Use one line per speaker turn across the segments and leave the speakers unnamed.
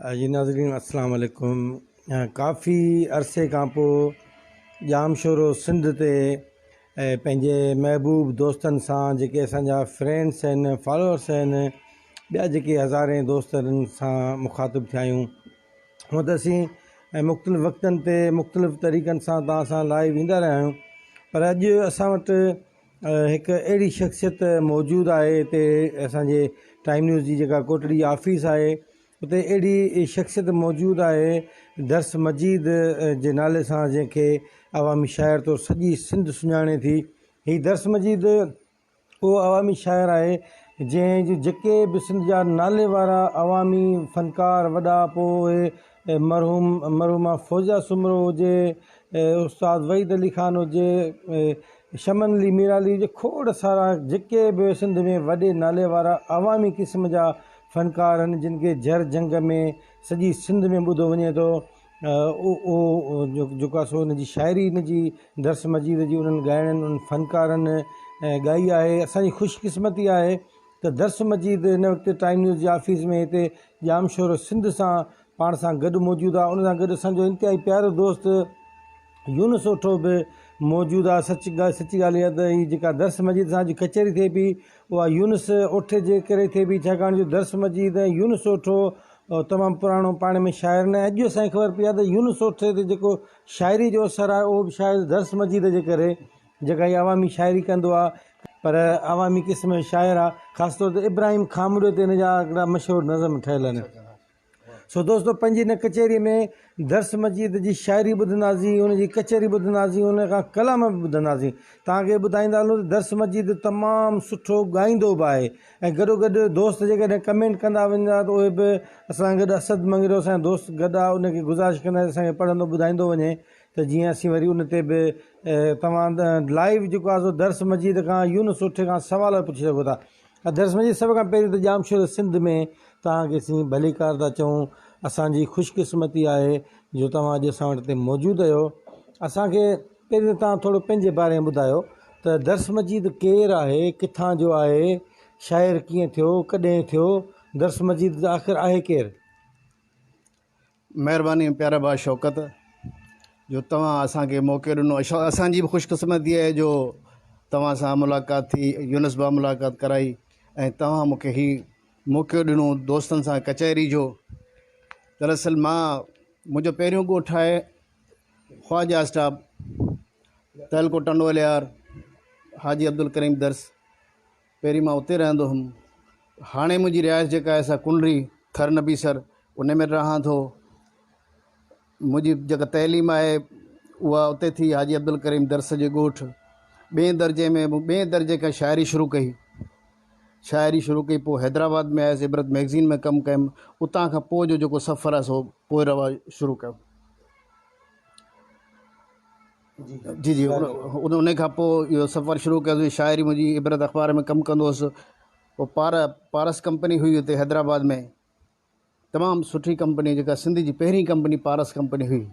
जी नाज़रीन अस्सलाम वालेकुम। काफ़ी अरसे खां पोइ जाम शोरो सिंध ते पंहिंजे महबूब दोस्तनि सां जेके असांजा फ्रेंड्स आहिनि, फॉलोअर्स आहिनि, ॿिया जेके हज़ारे दोस्तनि सां मुखातिबु थिया आहियूं। हूअं त असीं मुख़्तलिफ़ वक़्तनि ते मुख़्तलिफ़ तरीक़नि सां तव्हां सां लाइव ईंदा रहिया आहियूं, पर अॼु असां वटि हिकु अहिड़ी शख़्सियत मौजूदु आहे हिते असांजे टाइम न्यूज़ जी जेका कोटड़ी ऑफिस आहे उते अहिड़ी शख़्सियत मौजूदु आहे दर्स मजीद जे नाले सां, जंहिंखे अवामी शाइर तौरु सॼी सिंध सुञाणे थी। हीउ दर्स मजीद उहो अवामी शाइर आहे जंहिं जेके बि सिंध जा नाले वारा अवामी फ़नकार वॾा, पोइ मरहूमा फ़ौजिया सुमरो हुजे, उस्ताद वहीद अली ख़ान हुजे, शमन अली मीराली हुजे, खोड़ सारा जेके बि सिंध में वॾे नाले वारा अवामी क़िस्म जा फ़नकार आहिनि जिन खे जर जंग में सॼी सिंध में ॿुधो वञे थो। उहो जेको आहे सो हुनजी शाइरी हिनजी दर्स मजीद जी उन्हनि ॻाइणनि उन्हनि फ़नकारनि ॻाई आहे। असांजी ख़ुशकिस्मती आहे त दर्स मजीद हिन वक़्तु टाइम न्यूज़ जी ऑफिस में हिते जाम शोरो सिंध सां पाण सां गॾु मौजूदु आहे। उन सां गॾु असांजो इंतिहाई प्यारो दोस्त यूनुस ओठो बि मौजूदु आहे। सची ॻाल्हि इहा त हीअ जेका दर्स मजीद सां अॼु कचहरी थिए पई उहा यूनुस ओठे जे करे थिए पई, छाकाणि जो दर्स मजीद ऐं यूनुस ओठो तमामु पुराणो पाण में शाइर न। अॼु असांखे ख़बर पई आहे त यूनुस ओठे ते जेको शाइरी जो असरु आहे उहो बि शायदि दर्स मजीद जे करे, जेका हीअ अवामी शाइरी कंदो आहे पर अवामी क़िस्म जो शाइर आहे। ख़ासि तौर ते इब्राहिम खामड़ियो ते हिन जा हिकिड़ा मशहूरु नज़म ठहियल आहिनि। सो दोस्तो, पंहिंजी हिन कचहरीअ में दर्स मजीद जी शाइरी ॿुधंदासीं, हुनजी कचहरी ॿुधंदासीं, हुन खां कलाम बि ॿुधंदासीं। तव्हांखे ॿुधाईंदा हलूं त दर्स मजीद तमामु सुठो ॻाईंदो बि आहे ऐं गॾोगॾु दोस्त जेकॾहिं कमेंट कंदा वेंदा त उहे बि असां गॾु असद मंगिरो असांजो दोस्त गॾु आहे, उनखे गुज़ारिश कंदासीं असांखे पढ़ंदो ॿुधाईंदो वञे त जीअं असीं वरी उन ते बि तव्हां लाइव जेको आहे सो दर्स मजीद खां यूनुस ओठे खां सुवाल पुछी सघो था। दर्स मजीद सभ खां पहिरीं त जाम शोर सिंध में तव्हांखे असीं भलीकार था चऊं। असांजी ख़ुशकिस्मती आहे जो तव्हां अॼु असां वटि हिते मौजूदु आहियो। असांखे पहिरीं त तव्हां थोरो पंहिंजे बारे में ॿुधायो त दर्स मजीद केरु आहे, किथां जो आहे, शाइर कीअं थियो, कॾहिं थियो, दर्स मजीद आख़िर आहे केरु?
महिरबानी प्यारा भाउ शौक़त जो तव्हां असांखे मौक़ो ॾिनो। असांजी बि ख़ुशकिस्मती आहे जो तव्हां सां मुलाक़ात थी, यूनुस भाउ मुलाक़ात कराई ऐं तव्हां मूंखे हीउ मौक़ो ॾिनो दोस्तनि सां कचहरी जो। दरअसल मुंहिंजो पहिरियों ॻोठु आहे ख्वाजा स्टाफ, तहलको टंडोल यार, हाजी अब्दुल करीम दर्स। पहिरीं मां उते रहंदो हुउमि। हाणे मुंहिंजी रिहाइश जेका आहे सा कुंडरी थर नबीसर उन में रहां थो। मुंहिंजी जेका तइलीम आहे उहा उते थी हाजी अब्दुल करीम दर्स जे ॻोठु। ॿिएं दर्जे खां शाइरी शुरू कई, पोइ हैदराबाद में आयुसि, इबरत मैगज़ीन में कमु कयुमि। उतां खां पोइ जो जेको सफ़र आहे सो पोइ रवा शुरू कयो। जी उन खां पोइ इहो सफ़र शुरू कयोसीं। शाइरी मुंहिंजी इबरत अख़बार में कमु कंदो हुउसि। पोइ पारस कंपनी हुई हुते हैदराबाद में, तमामु सुठी कंपनी, जेका सिंध जी पहिरीं कंपनी पारस कंपनी हुई,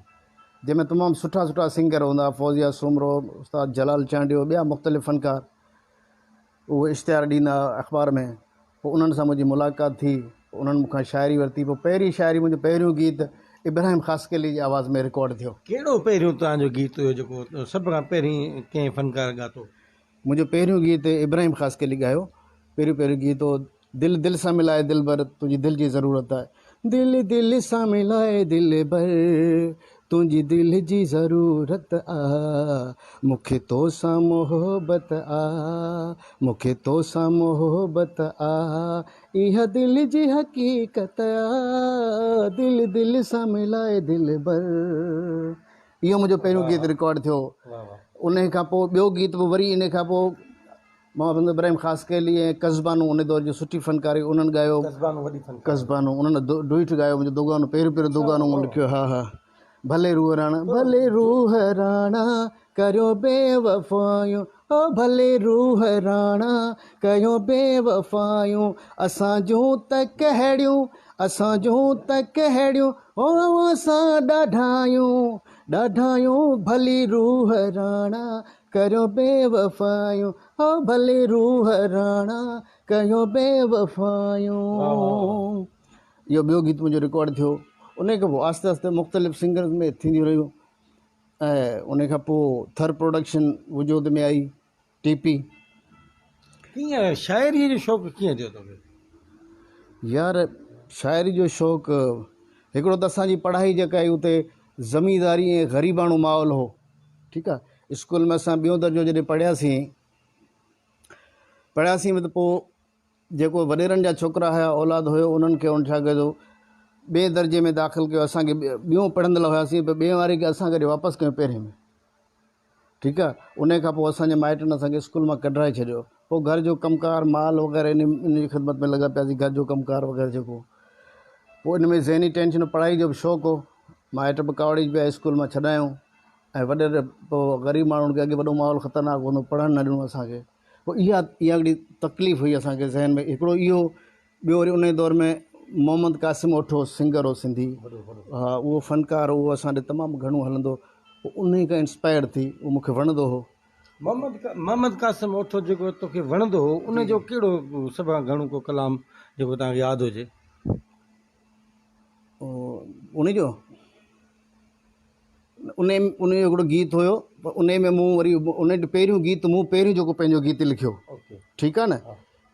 जंहिंमें तमामु सुठा सिंगर हूंदा, फ़ौजिया सुमरो, उस्ताद जलाल चांडियो, ॿिया मुख़्तलिफ़ फ़नकार, उहे इश्तिहार ॾींदा अख़बार में। पोइ उन्हनि सां मुंहिंजी मुलाक़ात थी, उन्हनि मूंखां शाइरी वरिती। पोइ पहिरीं शाइरी, मुंहिंजो पहिरियों गीत इब्राहिम ख़ासकेली जी आवाज़ में रिकॉर्ड थियो।
कहिड़ो पहिरियों तव्हांजो गीत हुयो जेको सभ खां पहिरीं कंहिं फ़नकार ॻातो?
मुंहिंजो पहिरियों गीत इब्राहिम ख़ासकेली ॻायो। पहिरियों गीत हो दिल सां मिलाए दिल भर, तुंहिंजी दिलि जी ज़रूरत आहे। दिल सां मिलाए दिल भर, तुंहिंजी दिलि जी ज़रूरत आ, मूंखे तो सां मोहबत आ, मूंखे तो सां मोहबत आ, इहा दिलि जी हक़ीक़त आ, दिल सां मिलाए दिल भर। इहो मुंहिंजो पहिरियों गीत रिकॉर्ड थियो। उन खां पोइ ॿियो गीत बि वरी इन खां पोइ मोहम्मद इब्राहिम ख़ासकेली ऐं कज़बानू, उन दौर जी सुठी फ़नकारी, उन्हनि ॻायो। कज़बानू उन्हनि डुइट ॻायो। मुंहिंजो दुगानो पहिरियों दुगानो मूं लिखियो। हा भले रूह राणा करियो बेवफ़ायूं, ओ भले रूह राणा कयो बेवफ़ायूं, असां जूं त कहिड़ियूं ओ असां ॾाढायूं, भली रूह राणा करियो बेवफ़ायूं, ओ भले रूह राणा कयो बेवफ़ायूं। इहो ॿियो गीत मुंहिंजो रिकॉर्ड थियो। उन खां पोइ आस्ते आस्ते मुख़्तलिफ़ सिंगर्स में थींदियूं रहियूं ऐं उन खां पोइ थर प्रोडक्शन वजूद में आई TP।
कीअं शाइरीअ जो शौक़ु कीअं थियो तोखे?
यार शाइरी जो शौक़ु हिकिड़ो त असांजी पढ़ाई जेका आहे उते ज़मींदारी ऐं ग़रीबाणो माहौल हो, ठीकु आहे। स्कूल में असां ॿियों दर्जो जॾहिं पढ़ियासीं त पोइ जेको वॾेरनि जा छोकिरा हुया औलाद हुयो उन्हनि खे उन छा कयो ॿिए दर्जे में दाख़िल कयो। असांखे ॿियों पढ़ंदड़ हुआसीं पर ॿिए वारे खे असां गॾु वापसि कयूं पहिरें में, ठीकु आहे। उन खां पोइ असांजे माइटनि असांखे स्कूल मां कढाए छॾियो। पोइ घर जो कमकार माल वग़ैरह इन जी ख़िदमत में लॻा पियासीं, घर जो कमकार वग़ैरह जेको। पोइ इन में ज़हनी टेंशन पढ़ाई जो बि शौक़ु हो। माइट बि कावड़ी पिया स्कूल मां छॾायूं ऐं वॾे पोइ ग़रीब माण्हुनि खे अॻे वॾो माहौल ख़तरनाक हूंदो, पढ़णु न ॾिनो असांखे। पोइ इहा हिकिड़ी तकलीफ़ हुई असांखे ज़हन में। हिकिड़ो इहो, ॿियो वरी उन दौर में मोहम्मद क़ासिम ओठो सिंगर हो सिंधी, हा उहो फ़नकार, उहो असां ॾे तमामु घणो हलंदो। पोइ उन खां इंस्पायर थी उहो मूंखे वणंदो हो।
मोहम्मद क़ासिम ओठो जेको तोखे वणंदो हो उन जो कहिड़ो सभ खां घणो को कलाम जेको तव्हांखे यादि हुजे?
उन जो हिकिड़ो गीत हुयो, पर उन में मूं वरी उन पहिरियों गीत मूं पहिरियों जेको पंहिंजो गीत लिखियो, ठीकु आहे न,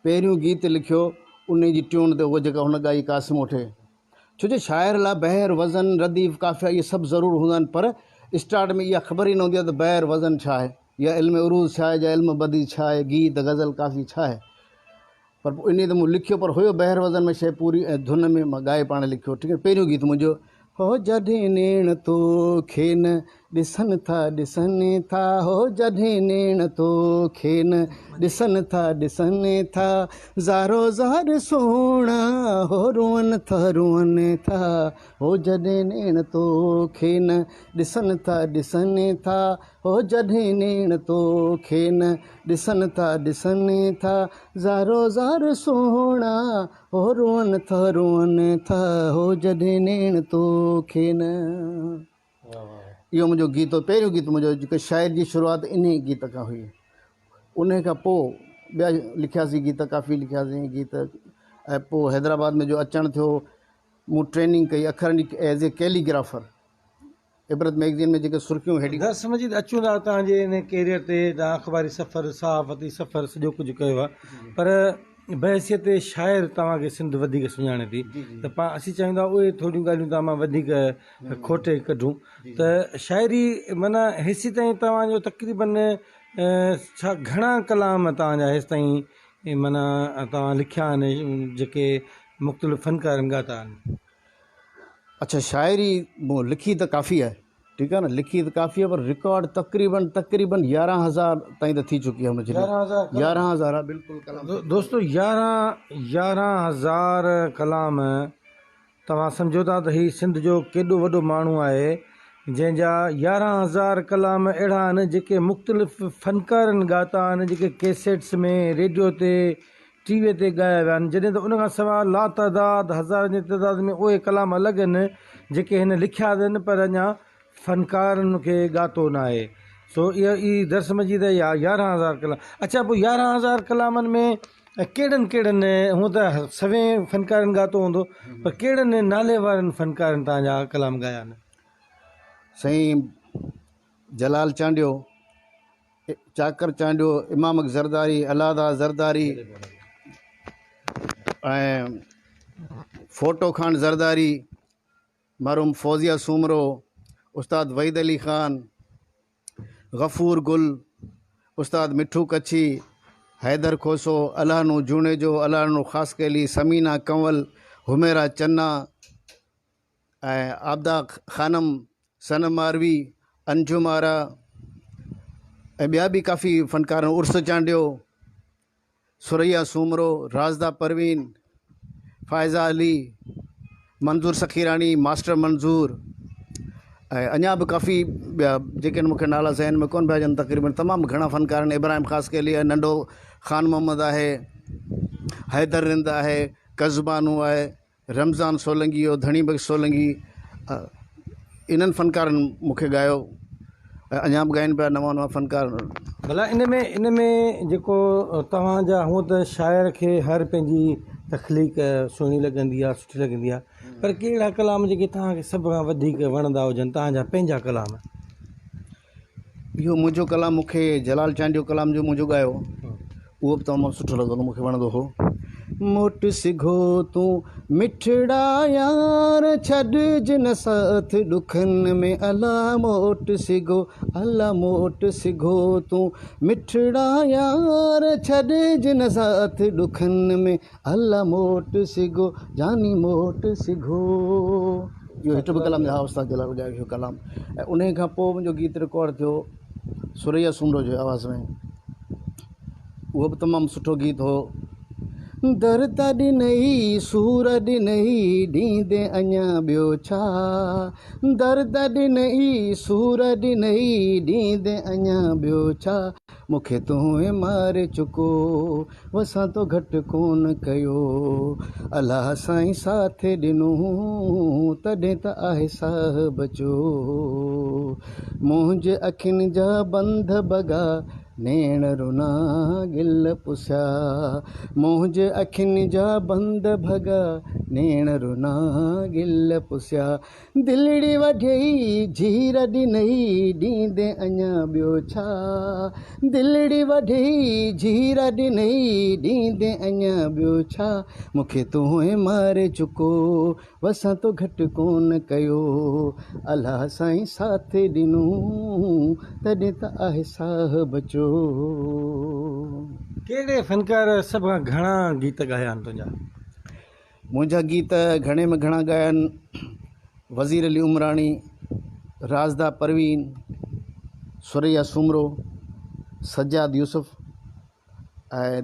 पहिरियों गीत लिखियो उन जी ट्यून ते उहा जेका हुन ॻाई क़ासिम ओठे। छो जो शाइर लाइ बहर वज़न रदीफ़ काफ़िया इहे सभु ज़रूरु हूंदा आहिनि, पर स्टार्ट में इहा ख़बर ई न हूंदी आहे त बहर वज़न छा आहे, या इल्म उरूज़ छा आहे, या इल्म बदी छा आहे, गीत गज़ल काफ़ी छा आहे। पर पोइ इन त मूं लिखियो, पर हुयो बहर वज़न में शइ पूरी ऐं धुन में मां ॻाए पाण लिखियो, ठीकु आहे। पहिरियों गीत मुंहिंजो हो जॾहिं नेण तो खे न ॾिसनि था हो जॾहिं नेण तो खे न ॾिसनि था ज़ारो ज़ार सोणा हो रोअनि था हो जॾहिं नेण तो खे न ॾिसनि था हो जॾहिं नेण तो खे न ॾिसनि था ज़ारो ज़ार सोणा हो रोअनि था हो जॾहिं नेण तो खे न। इहो मुंहिंजो गीत हो, पहिरियों गीत मुंहिंजो जेको शाइर जी शुरूआति इन गीत खां हुई। उन खां पोइ ॿिया लिखियासीं गीत, काफ़ी लिखियासीं गीत। ऐं पोइ हैदराबाद में जो अचणु थियो, मूं ट्रेनिंग कई अखरनि जी एज़ ए कैलीग्राफर। इबरत मैगज़ीन में जेके सुर्खियूं हेॾी
दर्स मजीद अचूं था तव्हांजे इन कैरियर ते, तव्हां अख़बारी सफ़र, सहाफ़ती सफ़र सॼो कुझु कयो आहे, पर बहसियत शाइर तव्हांखे सिंध वधीक सुञाणे थी, त पाण असीं चाहियूं था उहे थोरियूं ॻाल्हियूं तव्हां मां वधीक खोटे कढूं। त शाइरी माना हेसि ताईं तव्हांजो तक़रीबन छा घणा कलाम तव्हांजा हेसि ताईं माना तव्हां लिखिया आहिनि जेके मुख़्तलिफ़ फ़नकारनि ॻाता आहिनि?
अच्छा, शाइरी मूं लिखी त काफ़ी आहे, ठीकु आहे न, लिखी त काफ़ी आहे, पर रिकॉर्ड तक़रीबन 11,000 ताईं त थी चुकी आहे मुंहिंजी। 11,000 बिल्कुलु
दोस्तो, 11,000 कलाम। तव्हां सम्झो था त हीउ सिंध जो केॾो वॾो माण्हू आहे जंहिंजा 11,000 कलाम अहिड़ा आहिनि जेके मुख़्तलिफ़ फ़नकारनि ॻाता आहिनि, जेके कैसेट्स में, रेडियो ते, टीवीअ ते ॻाया विया आहिनि। जॾहिं त उन खां सवाइ लातदाद हज़ार जी तइदाद में उहे कलाम अलॻि आहिनि जेके हिन लिखिया अथनि, पर अञा फ़नकारनि खे ॻातो न आहे। सो ई दर्स मजीद या 11,000 कलाम। अच्छा, पोइ 11,000 कलामनि में कहिड़नि हूअं त सवें फ़नकारनि ॻातो हूंदो, पर कहिड़नि नाले वारनि फ़नकारनि तव्हांजा कलाम ॻाया आहिनि?
साईं जलाल चांडियो, चाकर चांडियो, इमाम ज़रदारी, अलादा ज़रदारी ऐं फ़ोटो ख़ान ज़रदारी, मरहूम फ़ौज़िया सूमरो, उस्ताद वहीद अली ख़ान, गफ़ूर गुल, उस्ताद मिठू कच्छी, हैदर खोसो, अलाहनो जूनेजो, अलाहनो ख़ास कैली, समीना कंवल, हुमेरा चन्ना ऐं आबदा ख़ानम, सनम मारवी, अंजुम आरा ऐं ॿिया बि काफ़ी फ़नकार, उर्स चांडियो, सुरैया सूमरो, राज़दा परवीन, फ़ाइज़ा अली, मंज़ूर सखीरानी, मास्टर मंज़ूर ऐं अञा बि काफ़ी ॿिया जेके मूंखे नाला ज़हन में कोन पिया अचनि, तक़रीबन तमामु घणा फ़नकार आहिनि। इब्राहिम ख़ास कैली आहे, नंढो ख़ान मोहम्मद आहे, हैदर रिंद आहे, कज़बानू आहे, रमज़ान सोलंगी हो, धणी बख़्श सोलंगी, इन्हनि फ़नकारनि मूंखे ॻायो, अञा बि ॻाइनि पिया नवां नवां फ़नकार।
भला इन में जेको तव्हांजा, हूअं त शाइर खे हर पंहिंजी तख़लीक़ सुहिणी लॻंदी आहे, सुठी लॻंदी आहे, पर कहिड़ा कलाम जेके तव्हांखे सभ खां वधीक वणंदा हुजनि, तव्हांजा पंहिंजा कलाम?
इहो मुंहिंजो कलाम मूंखे जलाल चांद जो कलाम जो मुंहिंजो ॻायो उहो बि तमामु सुठो लॻंदो, मूंखे वणंदो हो। मोट सिघो तूं मिठड़ा यार छॾ जिन साथ ॾुखनि में अला मोट सिघो, अला मोट सिघो तूं मिठड़ा यार छॾ जिन साथ ॾुखनि में अला मोट सिघो, जानी मोट सिघो। इहो हिकु बि कलाम हा उस्ताद जलाल ॻायो इहो कलाम। ऐं उन खां पोइ मुंहिंजो गीत रिकॉर्ड थियो सुरैया सुमरो जो आवाज़ में, उहो बि तमामु सुठो गीत हो। दर्द ॾिनई सूर ॾिनई ॾींदे अञा ॿियो छा, दर्द ॾिनई सूर ॾिनई ॾींदे अञा ॿियो छा, मूंखे तूं मारे चुको वसां तो घटि कोन कयो, अलाह साईं साथ ॾिनो तॾहिं त आहे साह बचो, मुंहिंजे अखियुनि जा बंध बगा नेण रुना गिल पुसिया, मुंहिंजे अखियुनि जा बंद भगा नेण रुना गिल पुसिया, दिलड़ी वढई झीर ॾिनई ॾींदे अञा ॿियो छा, दिलड़ी वढई झीर ॾिनई ॾींदे अञा ॿियो छा, मूंखे तूं मारे चुको वसां तो घटि कोन कयो, अलाह साईं साथ ॾिनो तॾहिं त आहे साह बचो।
कहिड़े फ़नकार सभ खां घणा गीत ॻाया आहिनि तुंहिंजा?
मुंहिंजा गीत घणे में घणा ॻाया आहिनि वज़ीर अली उमराणी, राज़दा परवीन, सुरैया सुमरो, सजाद यूसुफ़ ऐं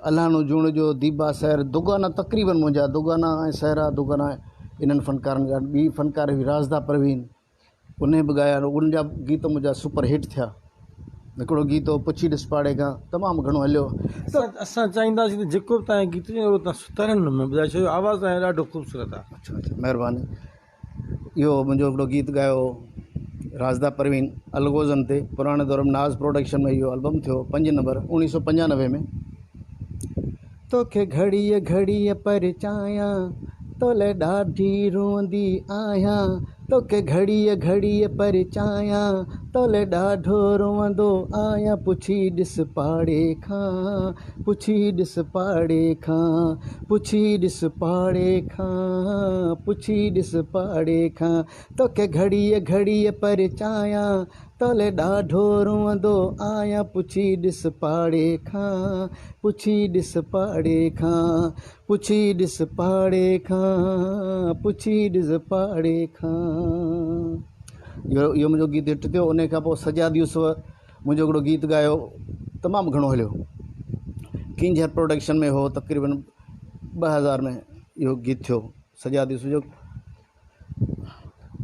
अलानो जूण जो दीबा सैर, दुगाना तक़रीबन मुंहिंजा दुगाना ऐं सहरा दुगाना इन्हनि फ़नकारनि जा। ॿी फ़नकार हुई राज़दा परवीन, उन बि ॻाया, उनजा गीत मुंहिंजा सुपर हिट थिया। हिकिड़ो गीत हो पुछी ॾिस पाड़े खां, तमामु घणो हलियो।
असां चाहींदासीं त जेको बि तव्हांजे गीत उहो तव्हां सुतरनि में ॿुधाए छो, आवाज़ तव्हांजो ॾाढो ख़ूबसूरत आहे।
अच्छा महिरबानी। इहो मुंहिंजो हिकिड़ो गीत ॻायो राज़दा परवीन अलगोज़न ते, पुराणे दौर में नाज़ प्रोडक्शन में इहो एल्बम थियो 5 नंबर 1995 में। तोखे घड़ीअ घड़ीअ पर चाहियां तोले ॾाढी रोंदी आहियां, तोखे घड़ीअ घड़ीअ पर चाहियां तोले ॾाढो रोंदो आहियां, पुछी ॾिस पाड़े खां, पुछी ॾिस पाड़े खां, पुछी ॾिस पाड़े खां, पुछी ॾिस पाड़े खां, तोखे घड़ीअ घड़ीअ पर चाहियां तोले ॾाढो रोंदो आहियां, पुछी ॾिस पाड़े खां, पुछी ॾिस पाड़े खां, पुछी ॾिस पाड़े खां, पुछी ॾिस पाड़े खां। इहो मुंहिंजो गीत हिट थियो। उन खां पोइ सजाद यूसुफ़ मुंहिंजो हिकिड़ो गीत ॻायो, तमामु घणो हलियो, किंजर प्रोडक्शन में हो, तक़रीबन 2000 में इहो गीत थियो सजाद यूसुफ़ जो।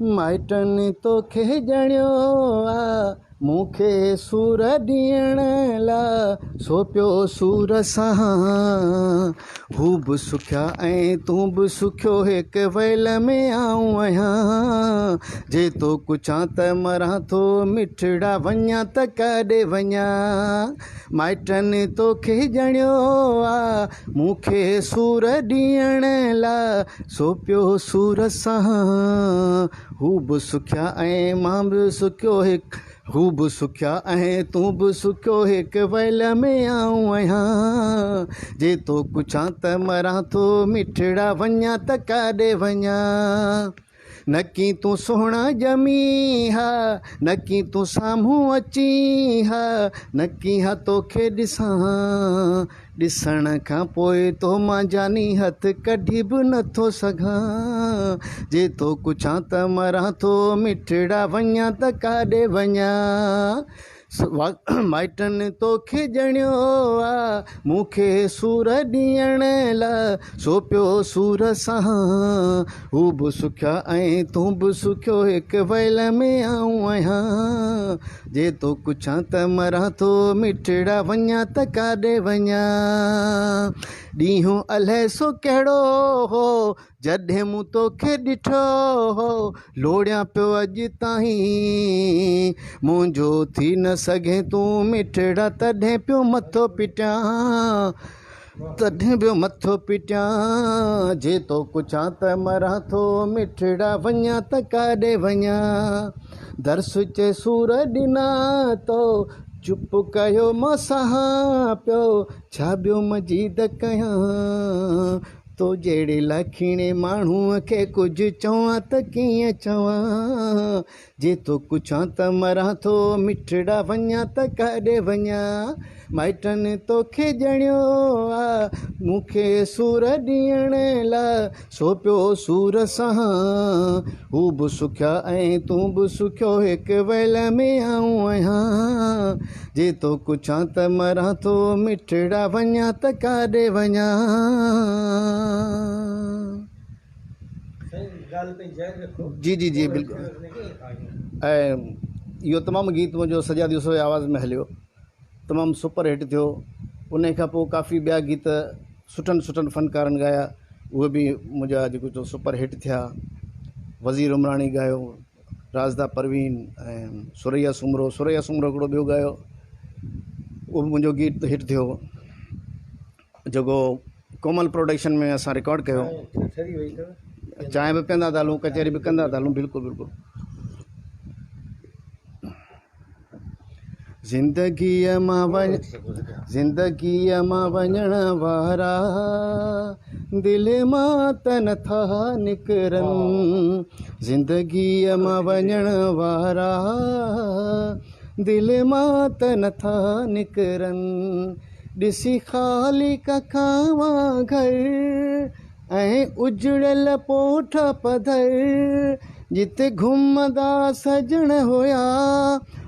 माइटनि तोखे ॼणियो आ मूंखे सूर ॾियण लाइ, सो पियो सूर सां हू बि सुखिया ऐं तूं बि सुखियो, हिकु वेल में आऊं आहियां, जे तो कुझां त मरां थो मिठड़ा वञा त काॾे वञा, माइटनि तोखे ॼणियो आ मूंखे सूर ॾियण लाइ, सो पियो सूर सां हू बि सुखिया ऐं मां बि सुखियो, हिकु हू बि सुखिया ऐं तूं बि सुखियो, हिकु वेल में आऊं आहियां, जे तो कुझां त मरां थो मिठड़ा वञा त काॾे वञा, नकी तूं सुहिणा ॼमी हा, नकी तूं साम्हूं अची हा, नकी हा तोखे ॾिसां, ॾिसण खां पोइ तो मां जानी हथ कढी बि नथो सघां, जे तो कुझां त मरां थो मिठड़ा वञा त काॾे वञा, माइटनि तोखे ॼणियो आ मूंखे सूर ॾियण लाइ, सो पियो सूर सां हू बि सुखिया ऐं तूं बि सुखियो, हिकु वेल में आऊं आहियां, जे तो कुझां त मरां थो मिठड़ा वञा त काॾे वञा, ॾींहों अलाए सो कहिड़ो हो जॾहिं मूं तोखे ॾिठो हो, लोड़ियां पियो अॼु ताईं मुंहिंजो थी न सघे तूं मिठड़ा, तॾहिं पियो मथो पिटियां, तॾहिं ॿियो मथो पिटियां जे तो कुझां त मरां थो मिठड़ा वञा त काॾे वञा दर्स चे सूर ॾिना तो चुप कयो मां सहां पियो छा ॿियो मजीद कयां तो जहिड़े लाखीणे माण्हूअ खे कुझु चवां त कीअं चवां जे तो कुझां त मरां थो मिठड़ा वञा त काॾे वञा माइटनि तोखे ॼणियो आहे मूंखे सूर ॾियण लाइ सो पियो सूर सां हू बि सुखिया ऐं तूं बि सुखियो हिकु वेल में आऊं आहियां जे तो कुझां त मरां थो मिठड़ा वञा त काॾे वञा जी जी जी बिल्कुलु ऐं इहो तमामु गीत मुंहिंजो सॼा दिवस जे आवाज़ में हलियो तमामु सुपर हिट थियो उन खां पोइ काफ़ी ॿिया गीत सुठनि फ़नकारनि ॻाया उहे बि मुंहिंजा जेको चओ सुपर हिट थिया वज़ीर उमराणी ॻायो राज़दा परवीन ऐं सुरैया सुमरो हिकिड़ो ॿियो ॻायो उहो बि मुंहिंजो गीत हिट थियो जेको कोमल प्रोडक्शन में असां रिकॉर्ड कयो चांहि बि पीअंदा था हलूं कचहरी बि कंदा था हलूं बिल्कुलु बिल्कुलु ज़िंदगीअ मां वञण वारा दिलि मां त नथा निकिरनि ज़िंदगीअ मां वञण वारा दिलि मां त नथा निकिरनि ॾिसी ख़ाली कखावा घर ऐं उजड़ियल पोठ पधर जिते घुमंदा सजण हुया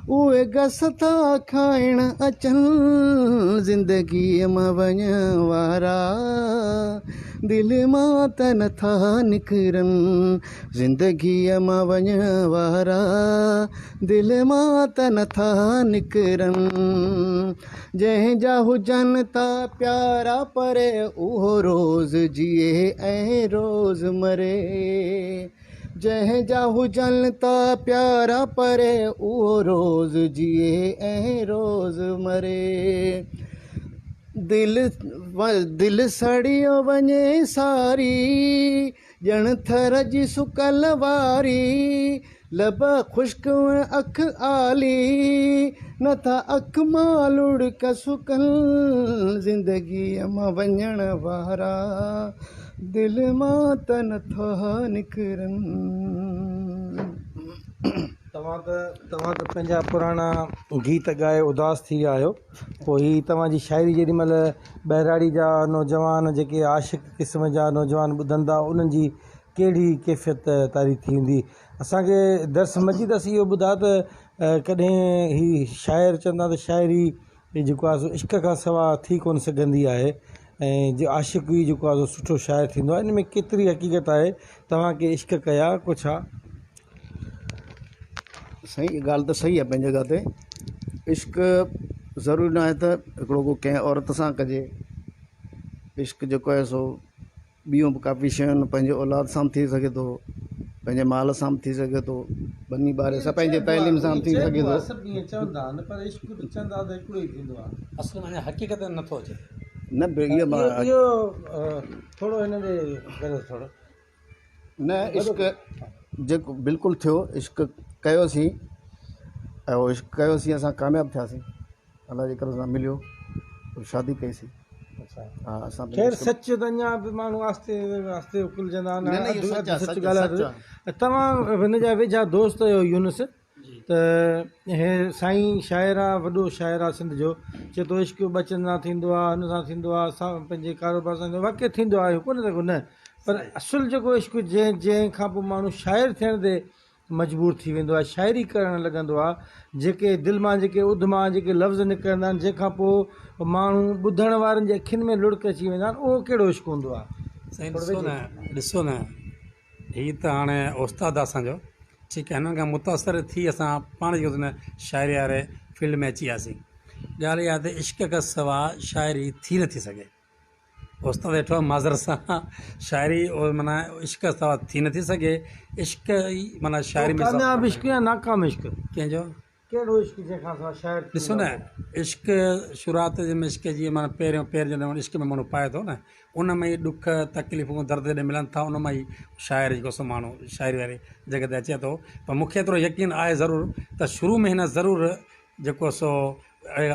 उहे गस था खाइण अचनि ज़िंदगीअ मां वञण वारा दिलि मां त नथा निकिरनि ज़िंदगीअ मां वञण वारा दिलि मां त नथा निकिरनि जंहिंजा हुजनि था प्यारा परे उहो रोज़ जिए ऐं रोज़ मरे जंहिंजा हुजनि था प्यारा परे उहो रोज़ जिए ऐं रोज़ मरे दिलि सड़ियो वञे सारी ॼण थर जी सुकल वारी लब ख़ुश्क अख आली नथा अख मां लुड़क सुकल ज़िंदगीअ मां वञण वारा दिलि मां त नथा निकिरनि
तव्हां त पंहिंजा पुराणा गीत ॻाए उदास थी विया आहियो पोइ ही तव्हांजी शाइरी जेॾी महिल बहिराड़ी जा नौजवान जेके आशिक़ क़िस्म जा नौजवान ॿुधंदा उन्हनि जी कहिड़ी कैफ़ियत तारी थी हूंदी असांखे दर्स मजीदस इहो ॿुधा त कॾहिं ही शाइर चवंदा त शाइरी जेको आहे सो इश्क खां सवाइ थी कोन सघंदी आहे ऐं जो आशिक़ ई जेको आहे सुठो शाइर थींदो आहे इन में केतिरी हक़ीक़त आहे तव्हांखे इश्क कया कुझु आहे
सही ॻाल्हि त सही आहे पंहिंजी जॻह ते इश्क ज़रूरी न आहे त हिकिड़ो को कंहिं औरत सां कजे इश्क जेको आहे सो ॿियूं बि काफ़ी शयूं पंहिंजे औलाद सां थी सघे थो पंहिंजे माल सां थी सघे थो बनी ॿार सां पंहिंजे तइलीम सां थी सघे थो
असल में हक़ीक़त नथो अचे
न
इहो थोरो हिन में थोरो
न इश्क जेको बिल्कुलु थियो इश्क कयोसीं ऐं उहो इश्क कयोसीं असां कामयाबु थियासीं अलाह जे करे सां मिलियो शादी कईसीं हा असां
ख़ैर सच त अञा बि माण्हू आस्ते आस्ते उकिलजंदा आहिनि सच ॻाल्हि तव्हां हिन जा वेझा दोस्त हुयो यूनुस त हे साईं शाइर आहे वॾो शाइर आहे सिंध जो चए थो इश्क बचन सां थींदो आहे हुन सां थींदो आहे असां पंहिंजे कारोबार सां वाक़ई थींदो आहे कोन त कोन पर असुलु जेको इश्क जंहिं खां पोइ माण्हू शाइर थियण ते मजबूर थी वेंदो आहे शाइरी करणु लॻंदो आहे जेके दिलि मां जेके उध मां जेके लफ़्ज़ निकिरंदा आहिनि जंहिंखां पोइ माण्हू ॿुधण वारनि जे अखियुनि में लुड़क अची वेंदा आहिनि उहो कहिड़ो इश्क हूंदो आहे
साईं ॾिसो न हीअ त हाणे उस्तादु आहे असांजो ठीकु आहे हिननि खां मुतासिर थी असां पाण जेको न शाइरी वारे फील्ड में अची वियासीं ॻाल्हि इहा त इश्क खां सवाइ शाइरी थी नथी सघे उस्ताद वेठो माज़र सां शाइरी माना इश्क सां थी नथी सघे इश्क ई माना शाइरी में
कामयाब इश्क या नाकाम इश्क
कंहिंजो
कहिड़ो इश्क जंहिंखां असां शाइर
ॾिसो न, इश्क शुरूआत में इश्क जी माना पहिरियों पैर जॾहिं इश्क में माण्हू पाए थो न, उन में ई ॾुख तकलीफ़ूं दर्द जॾहिं मिलनि था, उन मां ई शाइर जेको सो माण्हू शाइरी वारी जॻह ते अचे थो। पर मूंखे एतिरो यकीन आहे ज़रूरु त शुरू में हिन ज़रूरु जेको सो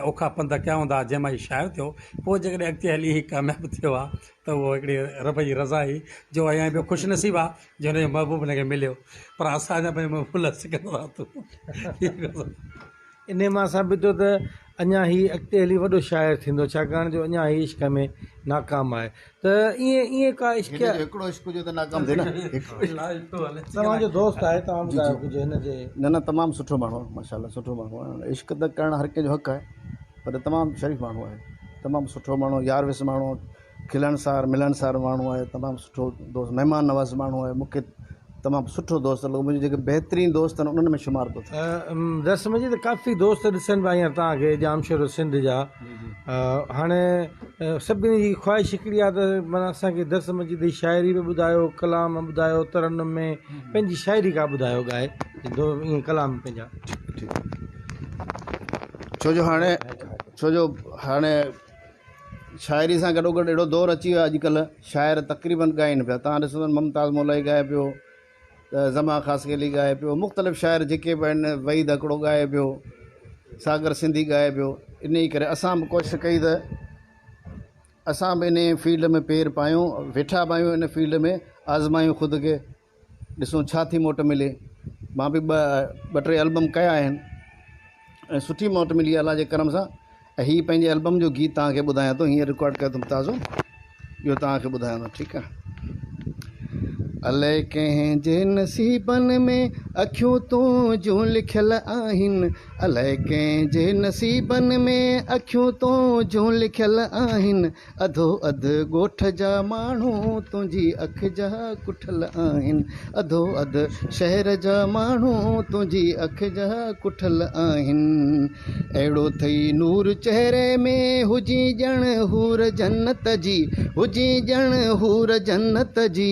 औखा पंध कया हूंदा जंहिं मां ई शाइर थियो, पोइ जेकॾहिं अॻिते हली कामयाबु थियो आहे त उहो हिकिड़ी रब जी रज़ा ई जो ऐं ॿियो ख़ुशिनसीबु आहे जो हुनजो महबूब हुनखे मिलियो। पर असांजा पंहिंजे महबूब सिकंदो आहे
इन मां साबित थियो त अञा ही अॻिते हली वॾो शाइर थींदो, छाकाणि जो अञा ही इश्क में नाकाम आहे। त ईअं का इश्क
हिकिड़ो इश्क हुजे त नाकाम थिए न।
तव्हांजो दोस्त आहे, तव्हां ॿुधायो कुझु हिन जे।
न तमामु सुठो माण्हू आहे, माशाल्लाह सुठो माण्हू आहे। इश्क त करणु हर कंहिंजो हक़ु आहे, पर तमामु शरीफ़ माण्हू आहे, तमामु सुठो माण्हू, यार विस माण्हू, खिलणसार मिलणसार माण्हू आहे, तमामु सुठो दोस्त, महिमान नवाज़ माण्हू आहे। मूंखे तमामु सुठो दोस्त लॻो, मुंहिंजे जेके बहितरीनु दोस्त आहिनि उन्हनि में शुमार थो थिए।
रस्म जी त काफ़ी दोस्त ॾिसनि पिया हींअर तव्हांखे जामशोर सिंध जा। हाणे सभिनी जी ख़्वाहिश हिकिड़ी आहे त माना असांखे दर्स मजीद जी शाइरी बि ॿुधायो, कलाम ॿुधायो, तरन में पंहिंजी शाइरी का ॿुधायो ॻाए, ईअं कलाम पंहिंजा।
छो जो हाणे शाइरी सां गॾोगॾु अहिड़ो दौरु अची वियो आहे अॼुकल्ह, शाइर तक़रीबन ॻाइनि पिया। तव्हां ॾिसो मुमताज़ मौलाई ॻाए पियो, ज़मा ख़ासि अली ॻाए पियो, मुख़्तलिफ़ शाइर जेके बि आहिनि, वहीद हिकिड़ो ॻाए पियो, सागर सिंधी ॻाए पियो। इन ई करे असां बि कोशिशि कई त असां बि इन फील्ड में पेर पायूं, वेठा बि आहियूं इन फील्ड में, आज़मायूं ख़ुदि खे, ॾिसूं छा थी मोट मिले। मां बि ॿ टे एल्बम कया आहिनि ऐं सुठी मोट मिली अलाह जे करम सां। ऐं हीअ पंहिंजे एल्बम जो गीत तव्हांखे ॿुधायां थो, हीअं रिकॉर्ड कयो अथमि ताज़ो, इहो तव्हांखे ॿुधायां थो, ठीकु आहे। अलाए कंहिंजे नसीबनि में अखियूं तूं जूं लिखियल आहिनि, अलाए कंहिंजे नसीबनि में अखियूं तूं जूं लिखियल आहिनि, अधो अधु ॻोठ जा माण्हू तुंहिंजी अखि जा कुठल आहिनि, अधो अधु शहर जा माण्हू तुंहिंजी अखि जा कुठल आहिनि। अहिड़ो अथई नूर चहिरे में हुजी ॼण हूर जन्नत जी, हुजी ॼण हूर जन्नत जी।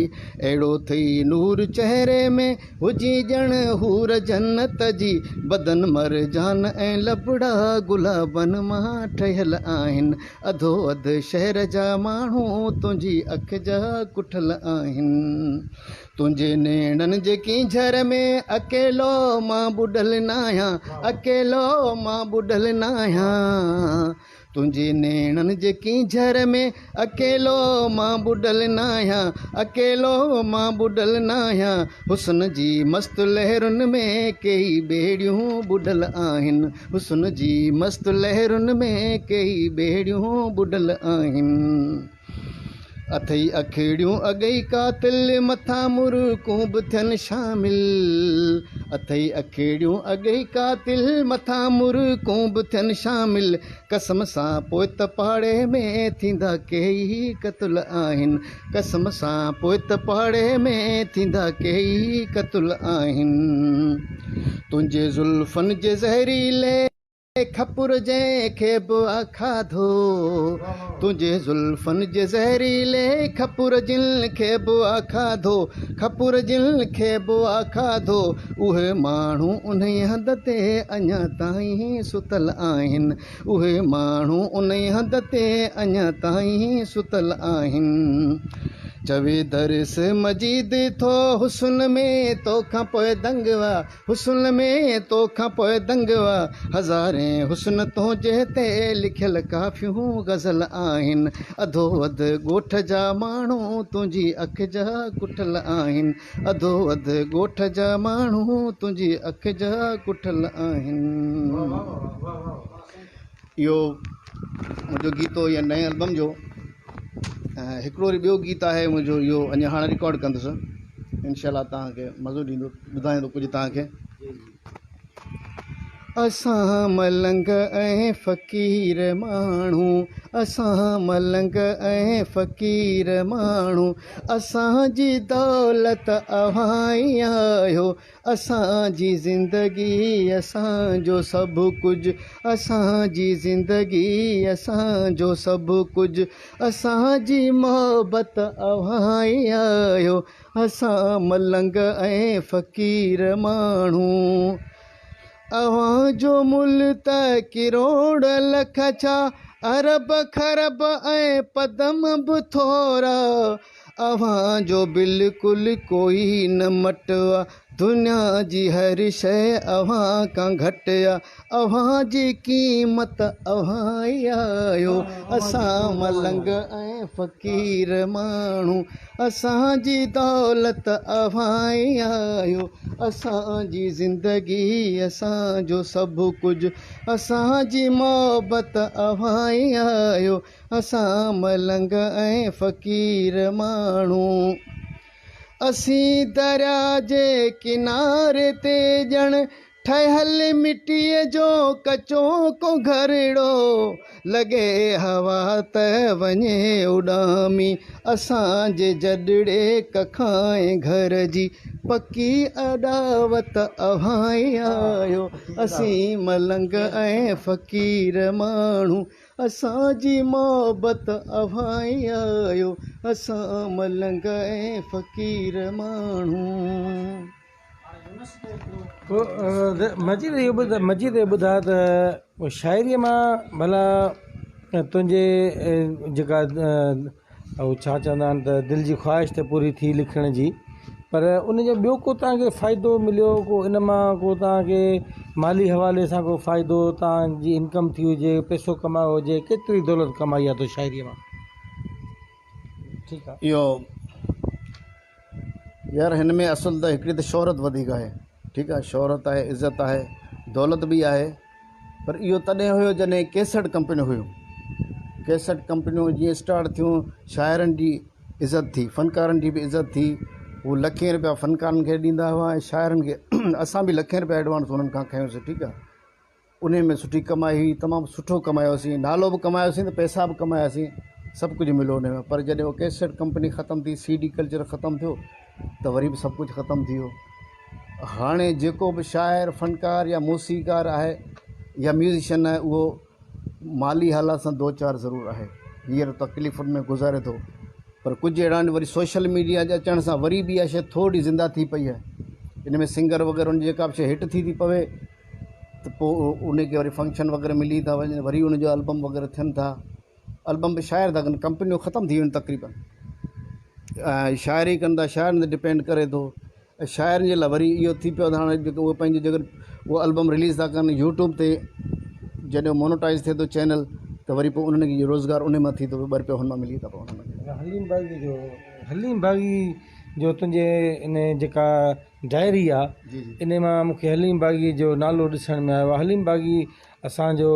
अहिड़ो अथई नूर चहिरे में हुजी ॼण हूर जन्नत जी, बदन मरजान ऐं लबड़ा गुलाबनि मां ठहियल आहिनि, अधो अधु शहर जा माण्हू तुंहिंजी अखि जा कुठल आहिनि। तुंहिंजे नेणनि जे कीझर में अकेलो मां ॿुॾल न आहियां, अकेलो मां ॿुॾल न आहियां। तुंहिंजे नेणनि जे कीझर में अकेलो मां ॿुॾल न आहियां, अकेलो मां ॿुॾल न आहियां। हुस्न जी मस्तु लहरुनि में कई ॿेड़ियूं ॿुॾल आहिनि, हुस्न जी मस्तु लहरुनि में कई ॿेड़ियूं ॿुॾल आहिनि। अथई अखिड़ियूं अगई कातिल मथां मुर्कूं बि थियनि शामिल, अथई अखिड़ियूं अगई कातिल मथां मुर्कूं बि थियनि शामिल। कसम सां पोइ त पाड़े में थींदा कई क़तल आहिनि, कसम सां पोइ त पाड़े में थींदा कई क़तल आहिनि। तुंहिंजे ज़ुल्फ़नि जे ज़हरीले खपुर जंहिंखे बि आखाधो, तुंहिंजे ज़ुल्फ़नि जे ज़हरीले खपुर जिन खे बि आखाधो, खपुर जिन खे बि आखाधो। उहे माण्हू उन हंध ते अञा ताईं सुतल आहिनि, उहे माण्हू उन हंध ते अञा ताईं सुतल आहिनि। चवे दर्स मजीद थो हुस्न में तोखां पोइ दंगवा, हुस्न में तोखां पोइ दंगवा। हज़ारे हुस्न तुंहिंजे ते लिखियल काफ़ियूं गज़ल आहिनि, अधो अधु ॻोठ जा माण्हू तुंहिंजी अखि जा कुठल आहिनि, अधो अधु ॻोठ जा माण्हू तुंहिंजी अखि जा कुठल आहिनि। इहो मुंहिंजो गीत हो, इहा नए एल्बम जो। हिकिड़ो वरी ॿियो गीत आहे मुंहिंजो, इहो अञा हाणे रिकॉर्ड कंदुसि, इनशाला तव्हांखे मज़ो ॾींदो, ॿुधाईंदो कुझु तव्हांखे। असां मलंग ऐं फ़क़ीर माण्हू, असां मलंग ऐं फ़क़ीर माण्हू, असांजी दौलत अव्हां आहियो, असांजी ज़िंदगी असांजो सभु कुझु, असांजी ज़िंदगी असांजो सभु कुझु, असांजी मोहबत अव्हां आहियो, असां मलंग ऐं फ़क़ीर माण्हू। अवां जो मुल त किरोड़ लख छा अरब खरब ऐं पदम बि थोरा अवां जो बिल्कुलु कोई न मटवा दुनिया जी हर शइ अवां खां घटि आहे अवां जी क़ीमत अवां ई आहियो असां मलंग ऐं फ़क़ीर माण्हू असांजी दौलत अवां ई आहियो असांजी ज़िंदगी असांजो सभु कुझु असांजी मोहबत अवां ई आहियो असां मलंग ऐं फ़क़ीर माण्हू असीं दरिया जे किनारे ते ॼण ठहियल मिटीअ जो कचो को घरड़ो लॻे हवा त वञे उॾामी असांजे जॾड़े कखाए घर जी पकी अॾावत अवां ई आहियो असीं मलंग ऐं फ़क़ीर माण्हू असांजी मोहबत अवां ई आहियो असां मलंग ऐं फ़क़ीर माण्हू
मजीद इहो ॿुधा त शाइरीअ मां भला तुंहिंजे जेका उहो छा चवंदा आहिनि त दिलि जी ख़्वाहिश त पूरी थी लिखण जी पर उनजो ॿियो को तव्हांखे फ़ाइदो मिलियो को इन मां को तव्हांखे माली हवाले सां को फ़ाइदो तव्हांजी इनकम थी हुजे पैसो कमायो हुजे केतिरी दौलत कमाई आहे तो शाइरीअ मां ठीकु आहे
इहो यार हिन में असुल त हिकिड़ी त शोहरत वधीक आहे ठीकु आहे शोहरत आहे इज़त आहे दौलत बि आहे पर इहो तॾहिं हुयो जॾहिं कैसेट कंपनियूं हुयूं कैसेट कंपनियूं जीअं स्टार्ट थियूं शाइरनि जी इज़त थी फ़नकारनि जी बि इज़त थी उहे लखे रुपया फ़नकारनि खे ॾींदा हुआ ऐं शाइरनि खे असां बि लखे रुपया एडवांस उन्हनि खां खयोंसीं ठीकु आहे उन में सुठी कमाई हुई तमामु सुठो कमायोसीं नालो बि कमायोसीं त पैसा बि कमायासीं सभु कुझु मिलियो उन में पर जॾहिं उहो कैसेट कंपनी ख़तमु थी CD कल्चर ख़तमु थियो त वरी बि सभु कुझु ख़तमु थी वियो हाणे जेको बि शाइर फ़नकार या मौसीक़ार आहे या म्यूज़िशियन आहे उहो माली हालात सां दो चार ज़रूरु आहे हींअर तकलीफ़ुनि में गुज़ारे थो पर कुझु अहिड़ा आहिनि वरी सोशल मीडिया जे अचण सां वरी बि इहा शइ थोरी ज़िंदा थी पई आहे इन में सिंगर वग़ैरह उन जेका बि शइ हिट थी पवे त पोइ उनखे वरी फंक्शन वग़ैरह मिली था वञनि वरी उनजो एल्बम वग़ैरह थियनि था एल्बम बि शाइर था कनि कंपनियूं ख़तमु थी वियूं तक़रीबन शाइरी कनि था शाइरनि ते डिपेंड करे थो ऐं शाइरनि जे लाइ वरी इहो थी पियो त हाणे जेको उहे पंहिंजी जगह उहो एल्बम रिलीज़ था कनि यूट्यूब ते जॾहिं मोनोटाइज़ थिए थो चैनल त वरी पोइ उन्हनि खे रोज़गार उन मां थी थो ॿ रुपया हुन मां मिली था पोइ उन्हनि
हलीम बाग़ी जो तुंहिंजे इन जेका डायरी आहे
जी जी
इन मां मूंखे हलीम बाग़ी जो नालो ॾिसण में आयो आहे हलीम बाग़ी असांजो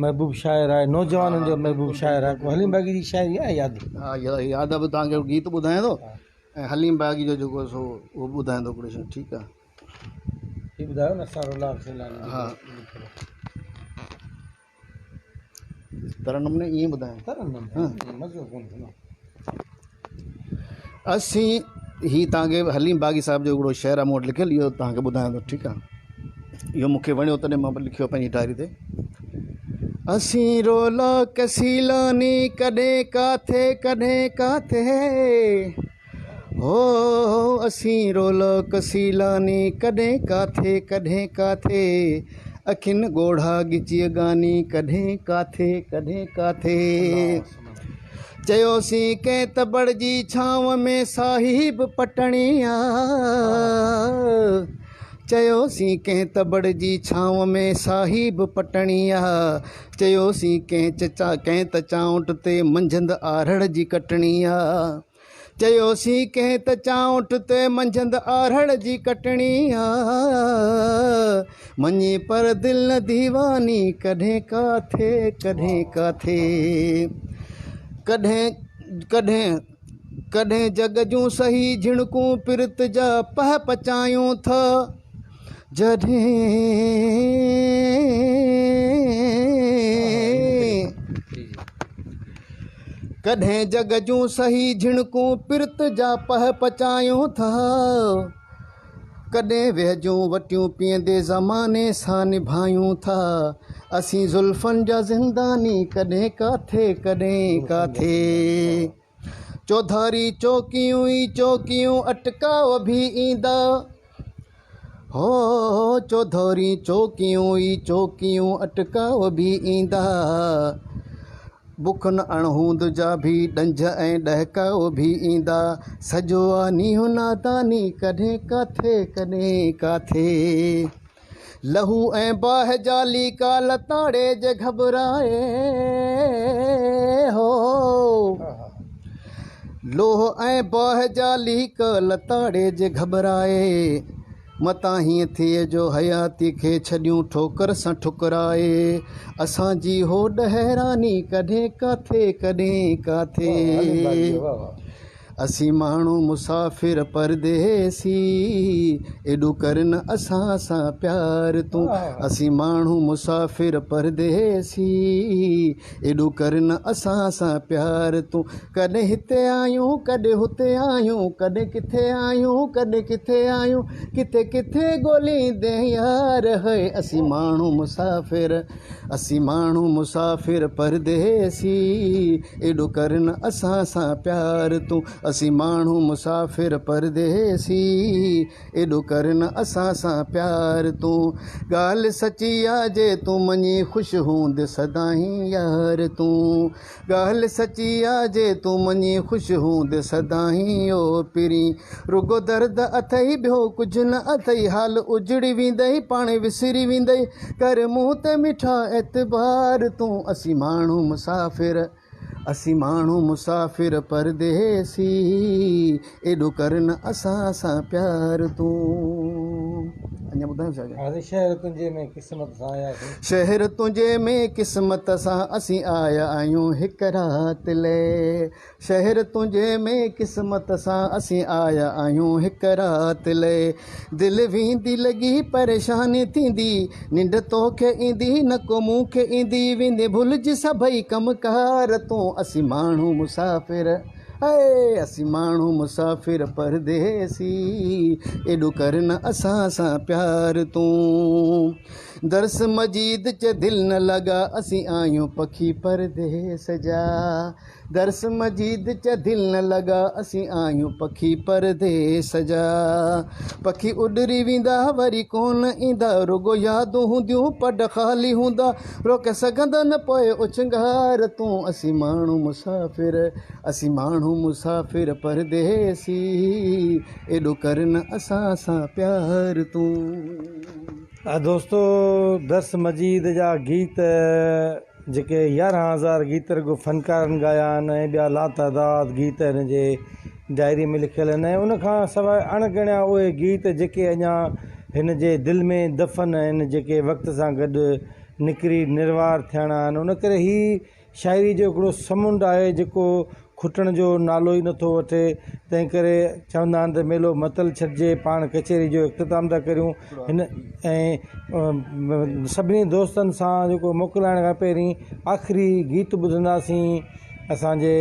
महबूब शाइर आहे नौजवाननि जो महबूब शाइर आहे हलीम बाग़ी जी शाइरी आहे यादि
हा यादि बि तव्हांखे गीत ॿुधायां थो ऐं हलीम बाग़ी जो जेको सो उहो ॿुधायां थो हिकिड़ी शइ ठीकु आहे
हीअ ॿुधायो न सारो
हा तरनम ने ईअं ॿुधायां
मज़ो कोन थींदो
असीं ही तव्हांखे हलीम बाग़ी साहिब जो हिकिड़ो शेर आहे मूं वटि लिखियलु इहो तव्हांखे ॿुधायां थो ठीकु आहे इहो मूंखे वणियो तॾहिं मां लिखियो पंहिंजी डायरी ते असीं रोला कसीलानी कॾहिं काथे हो असीं रोला कसीलानी कॾहिं काथे अखियुनि ॻोढ़ा ॻिची गानी कॾहिं काथे चयोसीं कंहिं तबड़ जी छांव में साहिब पटणिया चयोसीं कंहिं तबड़ जी छांव में साहिब पटणिया चयोसीं कंहिं त चांउट ते मंझंदि आरड़ जी कटणिया चयोसीं कंहिं त चांउट ते मंझंदि आरड़ जी कटणिया मञे पर दिलि न दीवानी कॾहिं काथे कॾहिं जग जूं सही झिणकूं पिरत जा पह पचायूं था जॾहिं कॾहिं जग जूं सही झिणकूं पिरत जा पह पचायूं था कॾहिं वेहजूं वटियूं पीअंदे ज़माने सां निभायूं था असीं ज़ुल्फ़नि जा ज़िंदानी कॾहिं काथे चौधारी चौकियूं ई चौकियूं अटकाव बि ईंदा हो चौधरी चौकियूं ई चौकियूं अटकाव बि ईंदा, बुखन अणहूंद जा बि ॾंज ऐं ॾहकाव बि ईंदा, सॼो आहे नीहो नादानी कॾहिं काथे कॾहिं काथे, लहू ऐं बाह जाली का लताड़े जे घबराए, हो लोह ऐं बाह जाली का लताड़े जे घबराए, मता हीअं थिए जो हयाती खे छॾियूं ठोकर सां ठुकराए, असांजी हो ॾहिरानी कॾहिं काथे कॾहिं काथे, असी माण्हू मुसाफ़िर परदेसी एॾो करन असां सां प्यार तूं, असी माण्हू मुसाफ़िर परदेसी एॾो करन असां सां प्यार तूं, कॾहिं हिते आयूं कॾहिं हुते आयूं, कॾहिं किथे आयूं कॾहिं किथे आयूं, किथे किथे ॻोल्हींदे यार है, असी माण्हू मुसाफ़िर, असी माण्हू मुसाफ़िर परदेसी एॾो करन असां सां प्यार तूं, असी माण्हू मुसाफ़िर परदेसी एॾो करन असां सां प्यार तूं, ॻाल्हि सची आहे जे तूं मञी ख़ुशि हूंद सदाईं यार तूं, ॻाल्हि सची आहे जे तूं मञी ख़ुशि हूंद सदाईं ओ पिरी, रुगो दर्द अथई ॿियो कुझु न अथई, हाल उजड़ी वेंदई पाण विसरी वेंदई, कर मूं ते मिठा एतबार तूं, असी माण्हू मुसाफ़िर, असी माण्हू मुसाफ़िर परदेसी एॾो करन असां सां प्यार तूं। अञा ॿुधायो छा?
हाणे शहर तुंहिंजे में क़िस्मत सां आयासीं,
शहर तुंहिंजे में क़िस्मत सां असीं आया आहियूं हिकु राति लाइ, शहर तुंहिंजे में क़िस्मत सां असीं आया आहियूं हिकु राति लाइ, दिलि वेंदी लॻी परेशानी थींदी, निंड तोखे ईंदी न को मूंखे ईंदी, वेंदे भुलिजी सभई कमकार तूं, असीं माण्हू मुसाफ़िर, ऐं असीं माण्हू मुसाफ़िर परदेसी एॾो करन असां सां प्यार तूं, दर्स मजीद च दिलि न लॻा असीं आहियूं पखी परदेस जा, दर्स मजीद च दिलि न लॻा असीं आहियूं पखी परदेस जा, पखी उॾरी वेंदा वरी कोन ईंदा, रुगो यादूं हूंदियूं पड ख़ाली हूंदा, रोके सघंदा न पोइ उछंगार तूं, असीं माण्हू मुसाफ़िर, असीं माण्हू मुसाफ़िर परदेसी एॾो करन असां सां प्यार तूं।
दोस्तो दर्स मजीद जा गीत जेके 11,000 गीत रुगो फ़नकारनि ॻाया आहिनि ऐं ॿिया लातादाद गीत हिन जे डायरी में लिखियल आहिनि, ऐं उनखां सवाइ अणगणिया उहे गीत जेके अञा हिन जे दिलि में दफ़न आहिनि, जेके वक़्त सां गॾु निकिरी निर्वार थियणा आहिनि। उन करे ही शाइरी जो हिकिड़ो समुंड आहे जेको खुटण जो नालो ई नथो वठे, तंहिं करे चवंदा आहिनि त मेलो मतल छॾिजे, पाण कचहरी जो इख़्तिताम था करियूं हिन, ऐं सभिनी दोस्तनि सां जेको मोकिलाइण खां पहिरीं आख़िरी गीत ॿुधंदासीं असांजे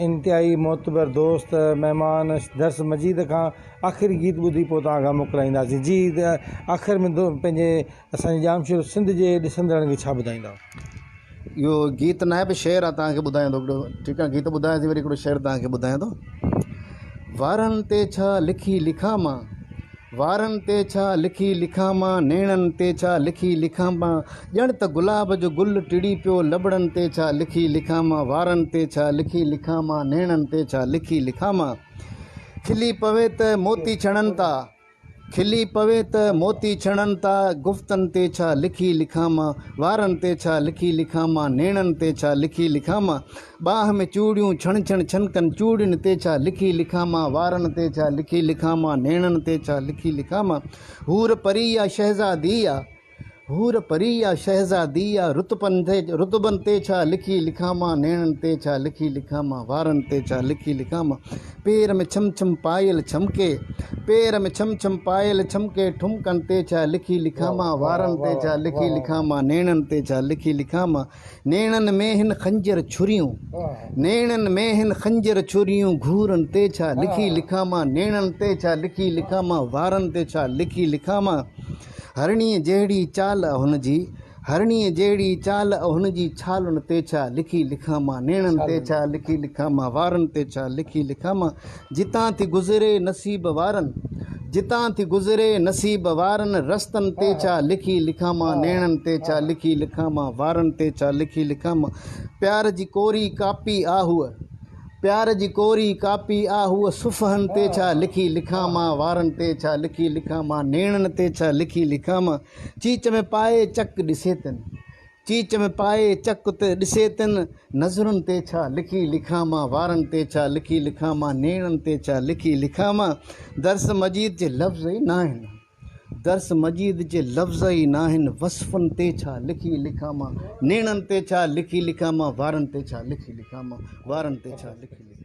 इंतिहाई मोतबर दोस्त महिमान दर्स मजीद खां आख़िरी गीत ॿुधी पोइ तव्हांखां मोकिलाईंदासीं। जी आख़िर में पंहिंजे असांजे जामशोर सिंध जे ॾिसंदड़नि खे छा ॿुधाईंदा?
इहो गीत न आहे बि शेर आहे, तव्हांखे ॿुधायां थो हिकिड़ो, ठीकु आहे, गीत ॿुधायां थी वरी हिकिड़ो शेर तव्हांखे ॿुधायां थो। वारनि ते छा लिखी लिखां मां, वारनि ते छा लिखी लिखां मां, नेणनि ते छा लिखी लिखां मां, ॼण त गुलाब जो गुल टिड़ी पियो लबड़नि ते छा लिखी लिखां मां, वारनि ते छा लिखी लिखां मां, नेणनि ते छा लिखी लिखां मां, खिली पवे त मोती छणनि था, खिली पवे त मोती छणनि था, गुफ़्तनि ते छा लिखी लिखां मां, वारनि ते छा लिखी लिखां मां, नेणनि ते छा लिखी लिखां मां, बाह में चूड़ियूं छण छण छनकनि, चूड़ियुनि ते छा लिखी लिखां मां, वारनि ते छा लिखी लिखां मां, नेणनि ते छा लिखी लिखां मां, हूर परी या शहज़ादी आहे, हूर परी या शहज़ादी आहे, रुतबनि ते छा लिखी लिखां मां, नेणनि ते छा लिखी लिखां मां, वारनि ते छा लिखी लिखां मां, पेर में छम छम पायल छमके, पेर में छम छम पायल छमके, ठुमकनि ते छा लिखी लिखां मां, वारनि ते छा लिखी लिखां मां, नेणनि ते छा लिखी लिखां मां, नेणनि में हिन खंजर छुरियूं, नेणनि में हिन खंजर छुरियूं, घूरनि ते छा लिखी लिखां मां, नेणनि ते छा लिखी लिखां मां, वारनि ते छा लिखी लिखां मां, हरणीअ जहिड़ी चाल हुनजी, हरणीअ जहिड़ी चाल हुनजी, छालुनि ते छा लिखी लिखां मां, नेणनि ते छा लिखी लिखां मां, वारनि ते छा लिखी लिखां मां, जितां थी गुज़रे नसीब वारनि, जितां थी गुज़रे नसीब वारनि रस्तनि ते छा लिखी लिखां मां, नेणनि ते छा लिखी लिखां मां, वारनि ते छा लिखी लिखां मां। प्यार जी कोरी कापी आहूअ, प्यार जी कोरी कापी आहूअ, सुफ़हनि ते छा लिखी लिखां मां, वारनि ते छा लिखी लिखां मां, नेणनि ते छा लिखी लिखां मां। चीच में पाए चक ॾिसे तनि, चीच में पाए चक ते ॾिसे तनि, नज़रुनि ते छा लिखी लिखां मां, वारनि ते छा लिखी लिखां मां, नेणनि ते छा लिखी लिखां मां। दर्स मजीद जे लफ़्ज़ ई न आहिनि, दर्स मजीद जे लफ़्ज़ ई न आहिनि, वसफ़नि ते छा लिखी लिखां मां, नेणनि ते छा लिखी लिखां मां, वारनि ते छा लिखी लिखां मां, वारनि ते छा लिखी लिखां मां।